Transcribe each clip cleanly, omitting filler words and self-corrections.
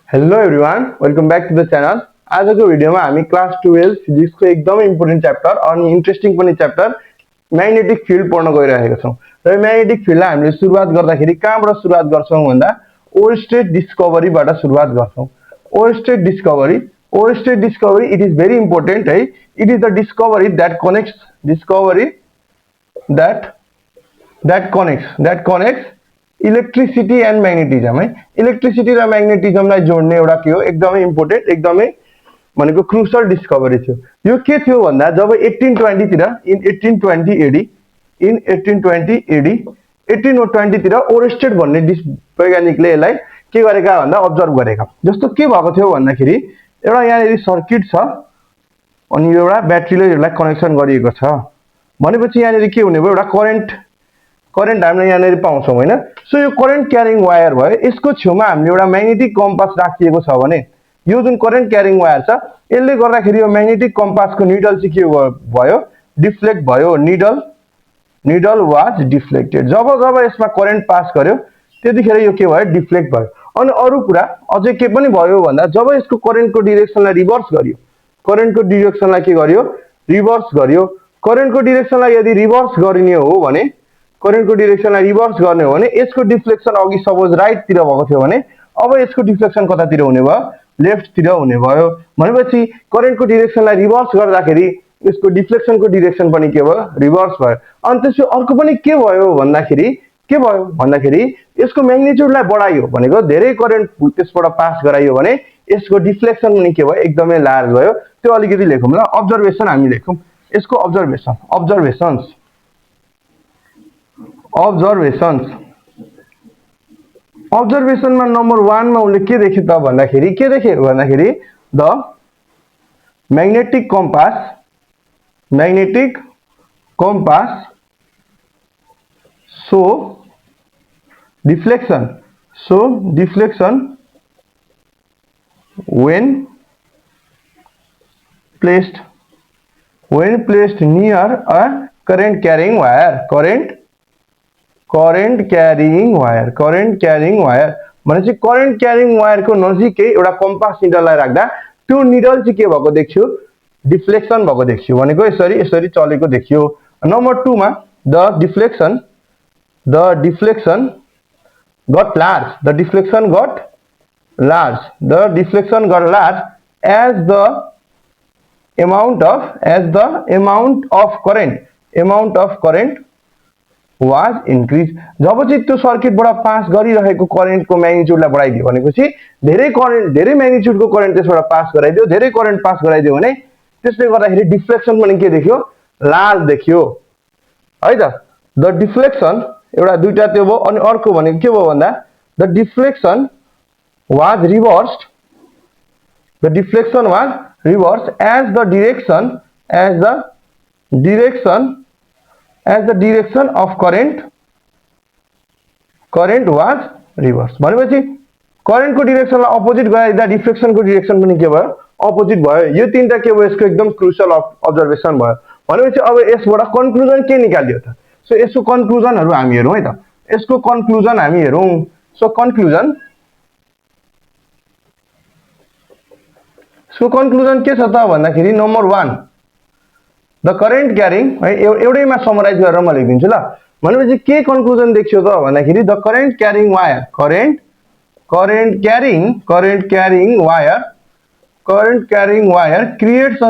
Hello everyone welcome back to the channel. आजको भिडियोमा हामी क्लास 12 फिजिक्सको एकदमै इम्पोर्टेन्ट च्याप्टर अनि इन्ट्रेस्टिङ पनि च्याप्टर म्याग्नेटिक फिल्ड पढ्न गइरहेका छौँ। र म्याग्नेटिक फिल्डलाई हामीले सुरुवात गर्दाखेरि कहाँबाट सुरुवात गर्छौँ भन्दा ओयरस्टेड डिस्कभरीबाट सुरुवात गर्छौँ। Oersted discovery it is very important है। It is the discovery that connects electricity and magnetism है। इलेक्ट्रिसिटी र म्याग्नेटिजमलाई जोड्ने एउटा के हो एकदमै इम्पोर्टेन्ट एकदमै भनेको क्रुसल डिस्कभरी थियो। यो के थियो भन्दा जब 1820 तिर इन 1820 तिर ओयरस्टेड भन्ने वैज्ञानिकले यसलाई के गरेका भन्दा अब्जर्भ गरेका। जस्तो के भएको थियो भन्दाखेरि एउटा यहाँनिर सर्किट छ अनि यो एउटा ब्याट्रीले यसलाई कनेक्सन गरिएको छ भनेपछि यहाँनिर के हुने भयो एउटा करेन्ट हामीले यहाँनिर पाउँछौँ हैन। सो यो करेन्ट क्यारिङ वायर भयो। यसको छेउमा हामीले एउटा म्याग्नेटिक कम्पास राखिएको छ भने यो जुन करेन्ट क्यारिङ वायर छ यसले गर्दाखेरि यो म्याग्नेटिक कम्पासको निडल चाहिँ के भयो डिफ्लेक्ट भयो। Needle was deflected. जब यसमा करेन्ट पास गर्यो त्यतिखेर यो के भयो डिफ्लेक्ट भयो। अनि अरु कुरा अझै के पनि भयो भन्दा जब यसको करेन्टको डिरेक्सनलाई रिभर्स गर्यो करेन्टको डिरेक्सनलाई के गर्यो रिभर्स गर्यो। करेन्टको डिरेक्सनलाई यदि रिभर्स गरिने हो भने करेन्टको डिरेक्सनलाई रिभर्स गर्ने हो भने यसको डिफ्लेक्सन अघि सपोज राइट तिर भएको थियो भने अब यसको डिफ्लेक्सन कतातिर हुने भयो लेफ्ट तिर हुने भयो। भनेपछि करेन्टको डिरेक्सनलाई रिभर्स गर्दाखेरि यसको डिफ्लेक्सनको डिरेक्सन पनि के भयो रिभर्स भयो। अनि त्यसपछि अर्को पनि के भयो भन्दाखेरि यसको म्याग्निट्युडलाई बढाइयो भनेको धेरै करेन्ट त्यसबाट पास गराइयो भने यसको डिफ्लेक्सन पनि के भयो एकदमै लार्ज भयो। त्यो अलिकति लेखौँ ल। अब्जर्भेसन हामी लेखौँ यसको अब्जर्भेसनमा नम्बर 1 मा उले के देखे त भन्दाखेरि the magnetic compass so deflection when placed near a current carrying wire भनेपछि करेन्ट क्यारिङ वायर को नजिकै एउटा कम्पास निडललाई राख्दा त्यो निडल चाहिँ के भएको देख्यो डिफ्लेक्सन भएको देख्यो भनेको यसरी चलेको देखियो। नम्बर 2 मा the deflection got large as the amount of current was increased। जब चाहिँ त्यो सर्किटबाट पास गरिरहेको करेन्टको म्याग्निट्युडलाई बढाइदियो भनेपछि धेरै म्याग्निट्युडको करेन्ट त्यसबाट पास गराइदियो। धेरै करेन्ट पास गराइदियो भने त्यसले गर्दाखेरि डिफ्लेक्सन पनि के देखियो लार्ज देखियो है त। द डिफ्लेक्सन एउटा दुईटा त्यो भयो अनि अर्को भनेको के भयो भन्दा the deflection was reversed as the direction of current was reversed। भनेपछि करेन्टको डिरेक्सनलाई अपोजिट गराइदिँदा डिफ्लेक्सनको डिरेक्सन पनि के भयो अपोजिट भयो। यो तीनटा के भयो यसको एकदम क्रुसियल अब्जर्भेसन भयो। भनेपछि अब यसबाट कन्क्लुजन के निकालियो त। सो यसको कन्क्लुजनहरु हामी हेरौँ है त। यसको कन्क्लुजन हामी हेरौँ। सो कन्क्लुजन के छ त भन्दाखेरि नम्बर 1 द करेन्ट क्यारिङ है एउटैमा समराइज गरेर म लेखिदिन्छु ल। भनेपछि के कन्क्लुजन देखियो त भन्दाखेरि the current carrying wire creates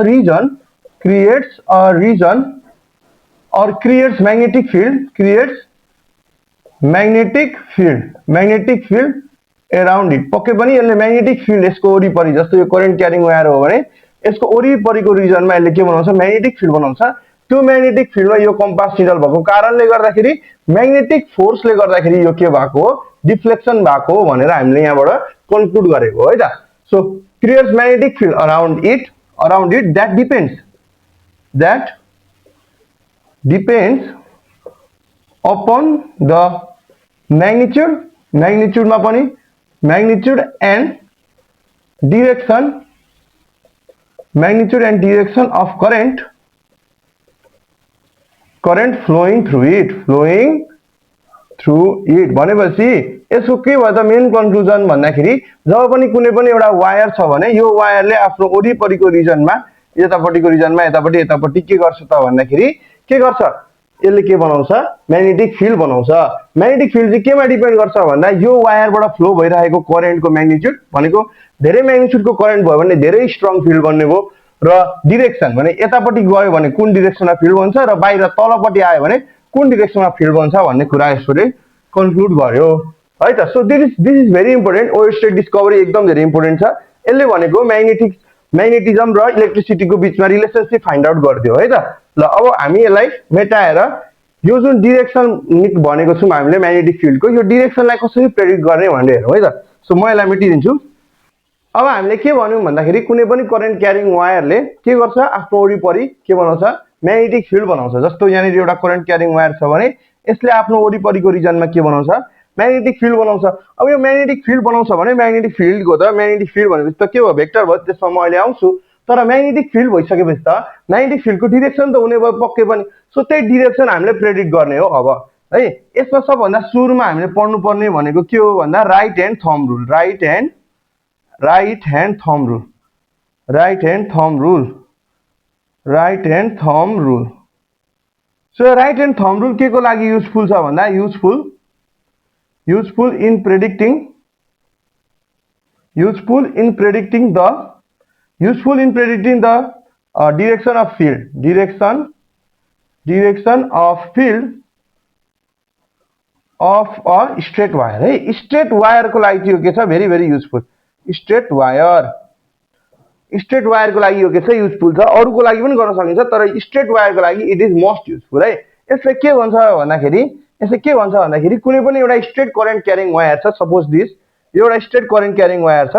magnetic field around it. पक्कै पनि यसले म्याग्नेटिक फिल्ड यसको वरिपरि जस्तो यो करेन्ट क्यारिङ वायर हो भने यसको वरिपरिको रिजनमा यसले के बनाउँछ म्याग्नेटिक फिल्ड बनाउँछ। त्यो म्याग्नेटिक फिल्डमा यो कम्पास निडल भएको कारणले गर्दाखेरि म्याग्नेटिक फोर्सले गर्दाखेरि यो के भएको हो डिफ्लेक्सन भएको हो भनेर हामीले यहाँबाट कन्क्लुड गरेको हो है त। So creates magnetic field around it that depends upon the magnitude मा पनि magnitude and direction of current flowing through through it भनेपछि यसको के भयो त मेन कन्क्लुजन भन्दाखेरि जब पनि कुनै पनि एउटा वायर छ भने यो वायरले आफ्नो वरिपरिको रिजनमा यतापट्टिको रिजनमा यतापट्टि के गर्छ त भन्दाखेरि के गर्छ यसले के बनाउँछ म्याग्नेटिक फिल्ड बनाउँछ म्याग्नेटिक फिल्ड चाहिँ केमा डिपेन्ड गर्छ भन्दा यो वायरबाट फ्लो भइरहेको करेन्टको म्याग्निट्युड भनेको धेरै म्याग्निट्युडको करेन्ट भयो भने धेरै स्ट्रङ फिल्ड बन्ने भयो र डिरेक्सन भने यतापट्टि गयो भने कुन डिरेक्सनमा फिल्ड बन्छ र बाहिर तलपट्टि आयो भने कुन डिरेक्सनमा फिल्ड बन्छ भन्ने कुरा यसले कन्क्लुड गर्यो है त so this is very important Oersted discovery एकदम धेरै इम्पोर्टेन्ट छ यसले भनेको म्याग्नेटिजम र इलेक्ट्रिसिटीको बीचमा रिलेसनशिप फाइन्ड आउट गरिदियो है त ल अब हामी यसलाई मेटाएर यो जुन डिरेक्सन भनेको छौँ हामीले म्याग्नेटिक फिल्डको यो डिरेक्सनलाई कसरी प्रेडिक्ट गर्ने भनेर हेरौँ है त सो म यसलाई मेटिदिन्छु अब हामीले के भन्यौँ भन्दाखेरि कुनै पनि करेन्ट क्यारिङ वायरले के गर्छ आफ्नो वरिपरि के बनाउँछ म्याग्नेटिक फिल्ड बनाउँछ जस्तो यहाँनिर एउटा करेन्ट क्यारिङ वायर छ भने यसले आफ्नो वरिपरिको रिजनमा के बनाउँछ म्याग्नेटिक फिल्ड बनाउँछ अब यो म्याग्नेटिक फिल्ड बनाउँछ भने म्याग्नेटिक फिल्डको त म्याग्नेटिक फिल्ड भनेपछि त के हो भेक्टर भयो त्यसमा म अहिले आउँछु तर म्याग्नेटिक फिल्ड भइसकेपछि त म्याग्नेटिक फिल्डको डिरेक्सन त हुने भयो पक्कै पनि सो त्यही डिरेक्सन हामीले प्रेडिक्ट गर्ने हो अब है यसमा सबभन्दा सुरुमा हामीले पढ्नुपर्ने भनेको के हो भन्दा right hand thumb rule right hand thumb rule so right hand thumb rule के को लागि युजफुल छ भन्दा useful in predicting the direction of field of a straight wire है straight wire को लागि यो के छ very very useful straight wire को लागि यो के छ युजफुल छ अरूको लागि पनि गर्न सकिन्छ तर straight wire को लागि इट इज मोस्ट युजफुल है यसले के भन्छ भन्दाखेरि कुनै पनि एउटा स्ट्रेट करेन्ट क्यारिङ वायर छ सपोज दिस यो एउटा स्ट्रेट करेन्ट क्यारिङ वायर छ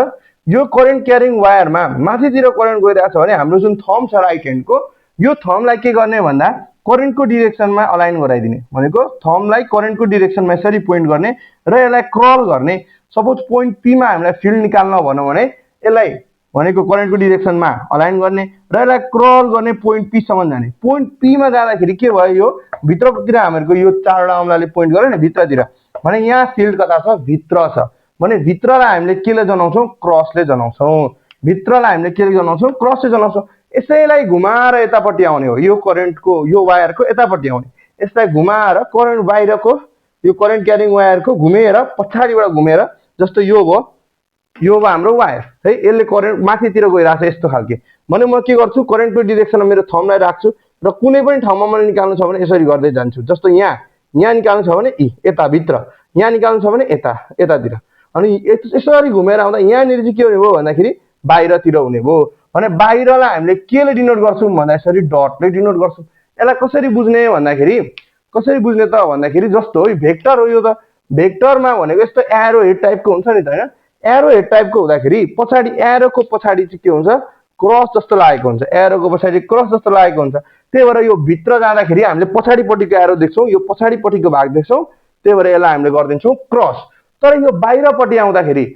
यो करेन्ट क्यारिङ वायरमा माथितिर करेन्ट गइरहेको छ भने हाम्रो जुन थम्ब छ राइट ह्यान्डको यो थम्बलाई के गर्ने भन्दा करेन्टको डिरेक्सनमा अलाइन गराइदिने भनेको थम्बलाई करेन्टको डिरेक्सनमा यसरी पोइन्ट गर्ने र यसलाई क्रल गर्ने सपोज पोइन्ट पी मा हामीलाई फिल्ड निकाल्न भनौँ भने यसलाई भनेको करेन्टको डिरेक्सनमा अलाइन गर्ने र यसलाई क्रल गर्ने पोइन्ट पी सम्म जाने पोइन्ट पी मा जाँदाखेरि के भयो यो भित्रतिर हामीहरूको यो चारवटा औंलाले पोइन्ट गर्यो नि भित्रतिर भने यहाँ फिल्ड कता छ भित्र छ भने भित्रलाई हामीले केले जनाउँछौँ क्रसले जनाउँछौँ भित्रलाई हामीले केले जनाउँछौँ क्रसले जनाउँछौँ यसैलाई घुमाएर यतापट्टि आउने हो यो करेन्टको यो वायरको यतापट्टि आउने यसलाई घुमाएर करेन्ट बाहिरको यो करेन्ट क्यारिङ वायरको घुमेर पछाडिबाट घुमेर जस्तो यो भयो हाम्रो वायर है यसले करेन्ट माथितिर गइरहेछ यस्तो खालके भने म के गर्छु करेन्टको डिरेक्सनमा मेरो थम्बलाई राख्छु र कुनै पनि ठाउँमा मैले निकाल्नु छ भने यसरी गर्दै जान्छु जस्तो यहाँ निकाल्नु छ भने यता भित्र यहाँ निकाल्नु छ भने यतातिर अनि यसरी घुमेर आउँदा यहाँनिर चाहिँ के हुने भयो भन्दाखेरि बाहिरतिर हुने भयो भने बाहिरलाई हामीले केले डिनोट गर्छौँ भन्दा यसरी डटले डिनोट गर्छौँ यसलाई कसरी बुझ्ने भन्दाखेरि जस्तो हो भेक्टर हो यो त भेक्टरमा भनेको यस्तो एरो हेड टाइपको हुन्छ नि त हैन एरो हेड टाइपको हुँदाखेरि पछाडि एरोको पछाडि चाहिँ के हुन्छ क्रस जस्तो लागेको हुन्छ एरोको पछाडि क्रस जस्तो लागेको हुन्छ त्यही भएर यो भित्र जाँदाखेरि हामीले पछाडिपट्टिको एरो देख्छौँ यो पछाडिपट्टिको भाग देख्छौँ त्यही भएर यसलाई हामीले गरिदिन्छौँ क्रस तर यो बाहिरपट्टि आउँदाखेरि त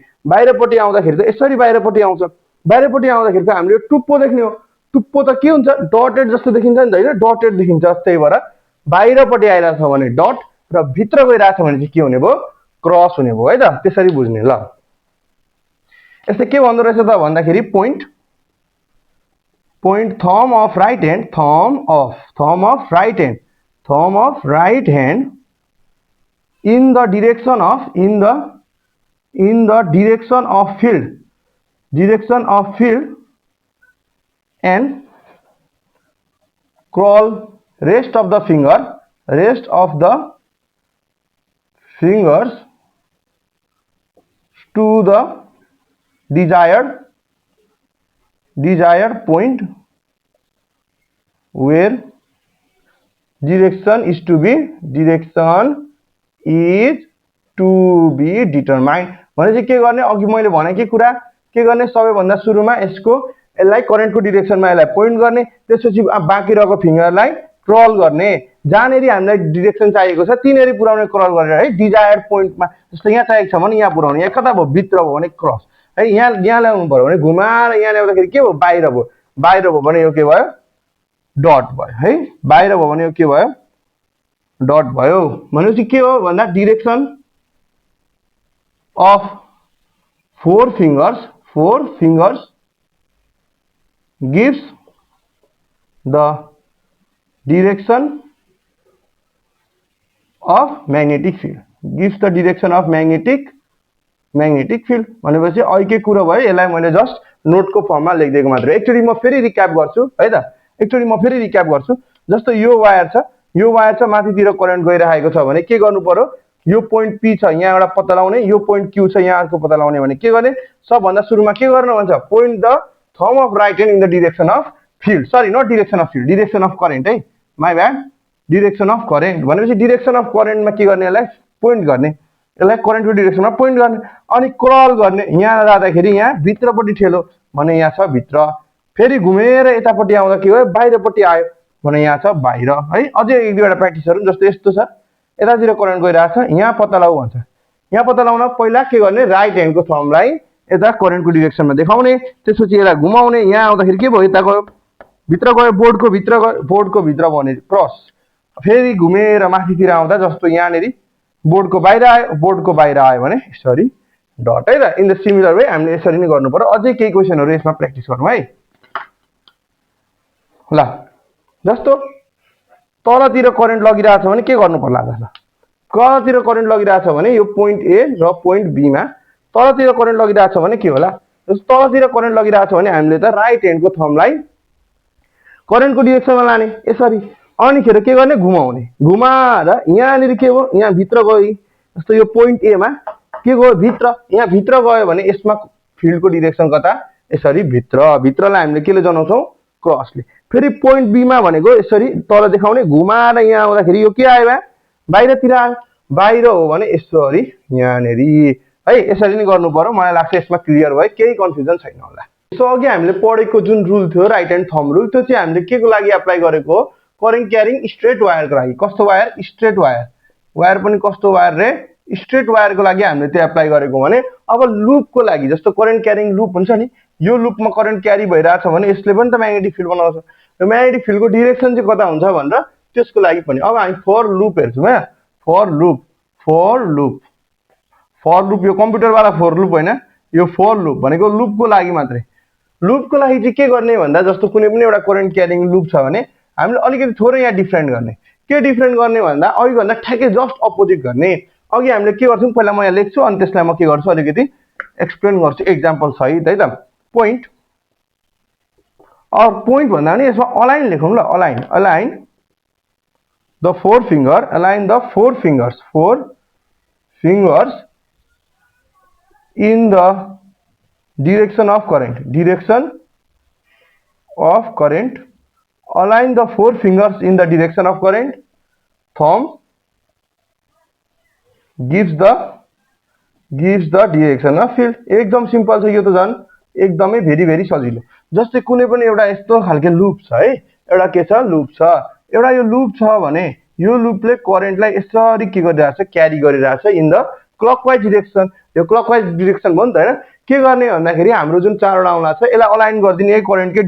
यसरी बाहिरपट्टि आउँछ बाहिरपट्टि आउँदाखेरि त हामीले टुप्पो देख्ने हो टुप्पो त के हुन्छ डटेड जस्तो देखिन्छ नि त हैन डटेड देखिन्छ त्यही भएर बाहिरपट्टि आइरहेछ भने डट र भित्र गइरहेछ भने चाहिँ के हुने भयो क्रस हुने भयो है त त्यसरी बुझ्ने ल यस्तै के भन्दो रहेछ त भन्दाखेरि point thumb of right hand in the direction of field and crawl rest of the fingers to the desired point where direction is to be determined भने चाहिँ के गर्ने अघि मैले भनेकै कुरा के गर्ने सबैभन्दा सुरुमा यसलाई करेन्टको डिरेक्सनमा यसलाई पोइन्ट गर्ने त्यसपछि बाँकी रहेको फिंगरलाई क्रल गर्ने जहाँनेरि हामीलाई डिरेक्सन चाहिएको छ तिनीहरु पुर्याउने क्रल गरेर है डिजायर्ड पोइन्टमा जस्तो यहाँ चाहिएको छ भने यहाँ पुर्याउने यहाँ कता भयो भित्र भयो भने क्रस है यहाँ ल्याउनु पर्यो भने घुमाएर यहाँ ल्याउँदाखेरि के भयो बाहिर भयो भने यो के भयो डट भयो है बाहिर भयो भने यो के भयो डट भयो भनेपछि के हो भन्दा direction of four fingers gives the direction of magnetic field gives the direction of magnetic field भनेपछि अहिले कुरा भयो यसलाई मैले जस्ट नोटको फर्ममा लेखिदिएको मात्र एकचोटी म फेरि रिक्याप गर्छु है त एकचोटी म फेरि रिक्याप गर्छु जस्तो यो वायर छ माथितिर करेन्ट गइरहेको छ भने के गर्नु पर्यो यो पोइन्ट पी छ यहाँ एउटा पत्ता लगाउने यो पोइन्ट क्यू छ यहाँ अर्को पत्ता लगाउने भने के गर्ने सबभन्दा सुरुमा के गर्नु भन्छ point the thumb of right hand in the direction of field sorry not direction of field direction of current है my bad direction of current भनेपछि डिरेक्सन अफ करेन्टमा के गर्ने यसलाई पोइन्ट गर्ने यसलाई करेन्टको डिरेक्सनमा पोइन्ट गर्ने अनि क्रल गर्ने यहाँ जाँदाखेरि यहाँ भित्रपट्टि ठेलो भने यहाँ छ भित्र फेरि घुमेर यतापट्टि आउँदा के भयो बाहिरपट्टि आयो भने यहाँ छ बाहिर है अझै एक दुईवटा प्र्याक्टिसहरू जस्तो यस्तो छ यतातिर करेन्ट गइरहेको छ यहाँ पत्ता लगाऊ भन्छ यहाँ पत्ता लगाउन पहिला के गर्ने राइट ह्यान्डको थम्बलाई यता करेन्टको डिरेक्सनमा देखाउने त्यसपछि यसलाई घुमाउने यहाँ आउँदाखेरि के भयो यता गयो भित्र गयो बोर्डको भित्र भने क्रस फेरि घुमेर माथितिर आउँदा जस्तो यहाँनिर बोर्डको बाहिर आयो भने यसरी डट है त इन द सिमिलर वे हामीले यसरी नै गर्नु पर्यो अझै केही क्वेसनहरू यसमा प्र्याक्टिस गरौँ है ल जस्तो तलतिर करेन्ट लगिरहेछ भने के गर्नु पर्ला त तलतिर करेन्ट लगिरहेछ भने यो पोइन्ट ए र पोइन्ट बी मा तलतिर करेन्ट लगिरहेछ भने के होला जस्तो तलतिर करेन्ट लगिरहेछ भने हामीले त राइट ह्यान्डको थम्बलाई करेन्टको डिरेक्सनमा लाने यसरी अनिखेर के गर्ने घुमाउने घुमाएर यहाँनिर के हो यहाँ भित्र गयो जस्तो यो पोइन्ट ए मा के गयो भित्र यहाँ भित्र गयो भने यसमा फिल्डको डिरेक्सन कता यसरी भित्रलाई हामीले केले जनाउँछौँ क्रसले फेरि पोइन्ट बी मा भनेको यसरी तल देखाउने घुमाएर यहाँ आउँदाखेरि यो के आयो बाहिरतिर आयो बाहिर हो भने यसरी यहाँनिर है यसरी नै गर्नु पर्यो मलाई लाग्छ यसमा क्लियर भयो केही कन्फ्युजन छैन होला सो अघि हामीले पढेको जुन रुल थियो राइट ह्यान्ड थम्ब रुल त्यो चाहिँ हामीले के को लागि एप्लाई गरेको हो करेन्ट क्यारिङ स्ट्रेट वायरको लागि कस्तो वायर स्ट्रेट वायर पनि कस्तो वायर रे स्ट्रेट वायरको लागि हामीले त्यो एप्लाई गरेको भने अब लुपको लागि जस्तो करेन्ट क्यारिङ लुप हुन्छ नि यो लुपमा करेन्ट क्यारी भइरहेछ भने यसले पनि त म्याग्नेटिक फिल्ड बनाउँछ यो म्याग्नेटिक फिल्डको डिरेक्सन चाहिँ कता हुन्छ भनेर त्यसको लागि पनि अब हामी फर लुप हेर्छौँ है फर लुप यो कम्प्युटरवाला फर लुप होइन यो फर लुप भनेको लुपको लागि मात्रै लुपको लागि चाहिँ के गर्ने भन्दा जस्तो कुनै पनि एउटा करेन्ट क्यारिङ लुप छ भने हामीले अलिकति थोरै यहाँ डिफ्रेन्ट गर्ने के डिफ्रेन्ट गर्ने भन्दा अघिभन्दा ठ्याक्कै जस्ट अपोजिट गर्ने अघि हामीले के गर्छौँ पहिला म यहाँ लेख्छु अनि त्यसलाई म के गर्छु अलिकति एक्सप्लेन गर्छु एक्जाम्पल सहित है त पोइन्ट भन्दा पनि यसमा अलाइन लेखौँ ल align the four fingers in the direction of current align the four fingers in the direction of current thumb gives the direction of field एकदम सिम्पल छ यो त झन् एकदमै भेरी सजिलो जस्तै कुनै पनि एउटा यस्तो खालको लुप छ है एउटा के छ लुप छ एउटा यो लुप छ भने यो लुपले करेन्टलाई यसरी के गरिरहेछ क्यारी गरिरहेछ इन द क्लकवाइज डिरेक्सन यो क्लकवाइज डिरेक्सन भयो नि त हैन के गर्ने भन्दाखेरि हाम्रो जुन चारवटा औँला छ यसलाई अलाइन गरिदिने यही करेन्टकै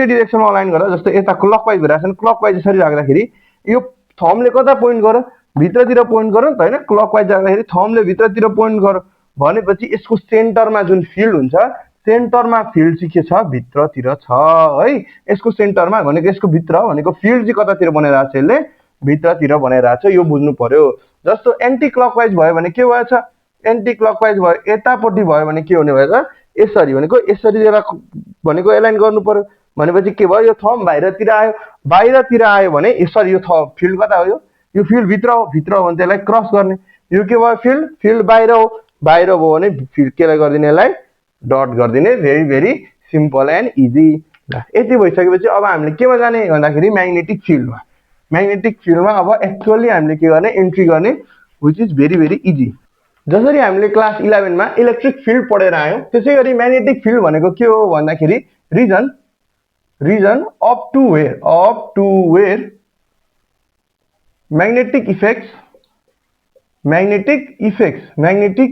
डिरेक्सनमा अलाइन गरेर जस्तो यता क्लकवाइज भइरहेछ नि क्लकवाइज यसरी राख्दाखेरि यो थम्बले कता पोइन्ट गर्यो भित्रतिर पोइन्ट गर्यो नि त हैन क्लकवाइज राख्दाखेरि थम्बले भित्रतिर पोइन्ट गर्यो भनेपछि यसको सेन्टरमा जुन फिल्ड हुन्छ सेन्टरमा फिल्ड चाहिँ के छ भित्रतिर छ है यसको सेन्टरमा भनेको यसको भित्र भनेको फिल्ड चाहिँ कतातिर बनाइरहेछ यसले भित्रतिर बनाइरहेछ यो बुझ्नु पर्यो जस्तो एन्टी क्लकवाइज भयो भने के भएछ एन्टी क्लकवाइज भयो यतापट्टि भयो भने के हुने भएछ यसरी भनेको यसरी भनेको एलाइन गर्नु पर्यो भनेपछि के भयो यो थम्ब बाहिरतिर आयो भने यसरी यो फिल्ड कता हो यो फिल्ड भित्र हो भने त्यसलाई क्रस गर्ने यो के भयो फिल्ड बाहिर भयो भने फिल्ड केलाई गरिदिने यसलाई डट गरिदिने भेरी सिम्पल एन्ड इजी यति भइसकेपछि अब हामीले केमा जाने भन्दाखेरि म्याग्नेटिक फिल्डमा अब एक्चुअली हामीले के गर्ने एन्ट्री गर्ने व्हिच इज भेरी इजी जसरी हामीले क्लास 11 मा इलेक्ट्रिक फिल्ड पढेर आयौं त्यसैगरी म्याग्नेटिक फिल्ड भनेको के हो भन्दाखेरि region up to where magnetic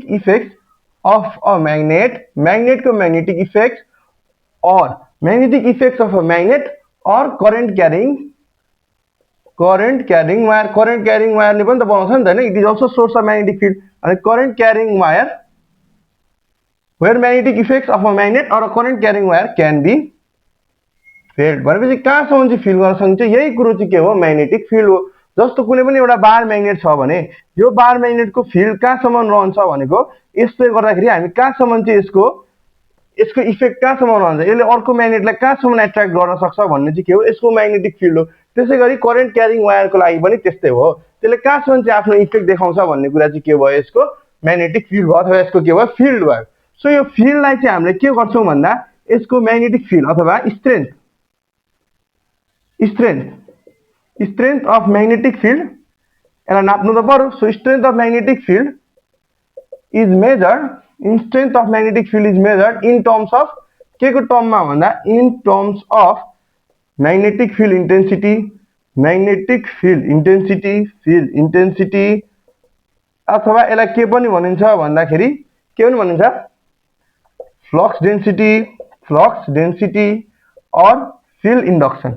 effects of a magnet को magnetic effects or magnetic effects of a magnet or current current carrying वायरले पनि त बनाउँछ नि त हैन, it is also source of magnetic field. अनि current carrying wire where magnetic effects of a magnet or current carrying wire can be felt. भनेपछि कहाँसम्म चाहिँ फिल गर्न सकिन्छ, यही कुरो चाहिँ के हो, म्याग्नेटिक फिल्ड हो। जस्तो कुनै पनि एउटा बार म्याग्नेट छ भने यो बार म्याग्नेटको फिल्ड कहाँसम्म रहन्छ भनेको, यसले गर्दाखेरि हामी कहाँसम्म चाहिँ यसको इफेक्ट कहाँसम्म रहन्छ, यसले अर्को म्याग्नेटलाई कहाँसम्म एट्र्याक्ट गर्न सक्छ भन्ने चाहिँ के हो, यसको म्याग्नेटिक फिल्ड हो। त्यसैगरी करेन्ट क्यारिङ वायरको लागि पनि त्यस्तै हो, त्यसले कहाँसम्म चाहिँ आफ्नो इफेक्ट देखाउँछ भन्ने कुरा चाहिँ के भयो, यसको म्याग्नेटिक फिल्ड भयो अथवा यसको के भयो, फिल्ड भयो। सो यो फिल्डलाई चाहिँ हामीले के गर्छौँ भन्दा यसको म्याग्नेटिक फिल्ड अथवा स्ट्रेन्थ अफ म्याग्नेटिक फिल्ड यसलाई नाप्नु त पर्यो। So strength of magnetic field is measured in terms of के को टर्ममा भन्दा in terms of magnetic field intensity अथवा यसलाई के पनि भनिन्छ भन्दाखेरि के पनि भनिन्छ, flux density or field induction,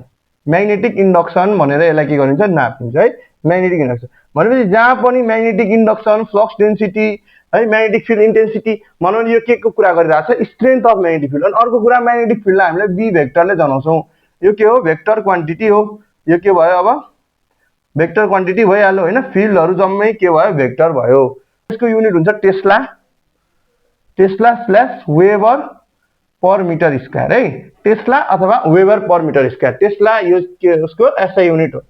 magnetic induction भनेर यसलाई के गरिन्छ, नापिन्छ है, म्याग्नेटिक इन्डक्सन। भनेपछि जहाँ पनि म्याग्नेटिक इन्डक्सन, फ्लक्स डेन्सिटी है, म्याग्नेटिक फिल्ड इन्टेन्सिटी भनौँ यो के को कुरा गरिरहेको छ, स्ट्रेन्थ अफ म्याग्नेटिक फिल्ड। अनि अर्को कुरा म्याग्नेटिक फिल्डलाई हामीले बी भेक्टरले जनाउँछौँ। यो के हो, वेक्टर क्वान्टिटी हो। यो के भयो, अब वेक्टर क्वान्टिटी भइहाल्यो हैन, फिल्डहरु जम्मै के भयो, वेक्टर भयो। यसको युनिट हुन्छ टेस्ला/वेबर पर मिटर स्क्वायर है, टेस्ला अथवा weber per metre square. Tesla यो के उसको एसआई युनिट हो।